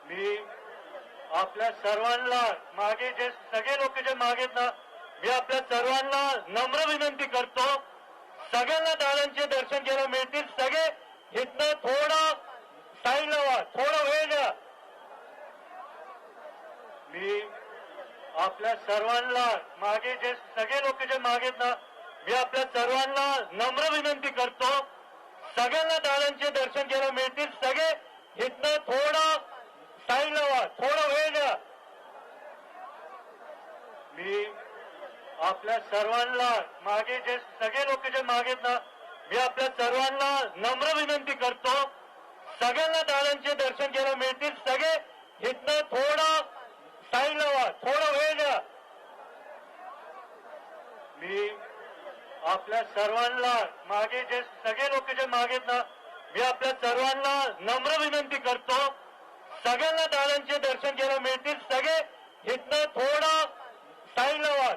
मी आपल्या सर्वांना मागे जे सगळे लोक जे मागेत ना, मी आपल्या सर्वांना नम्र विनंती करतो, सगळ्यांना दादांचे दर्शन घ्यायला मिळतील. सगळे इथनं थोडं साईडला व्हा, थोडा वेळ द्या. मी आपल्या सर्वांना मागे जे सगळे लोक जे मागेत ना, मी आपल्या सर्वांना नम्र विनंती करतो, सगळ्यांना दादांचे दर्शन घ्यायला मिळतील. सगळे इथनं थोडं साईडला व्हा, थोडा वेळ द्या. मी आपल्या सर्वांना मागे जे सगळे लोक जे मागेत ना, मी आपल्या सर्वांना नम्र विनंती करतो, सगळ्यांना दादांचे दर्शन घ्यायला मिळतील. सगळे इथनं थोडं साईडला व्हा, थोडा वेळ द्या. मी आपल्या सर्वांना मागे जे सगळे लोक जे मागेत ना, मी आपल्या सर्वांना नम्र विनंती करतो, सगळ्यांना दादांचे दर्शन घ्यायला मिळतील. सगळे इथनं थोडं साईडला व्हा.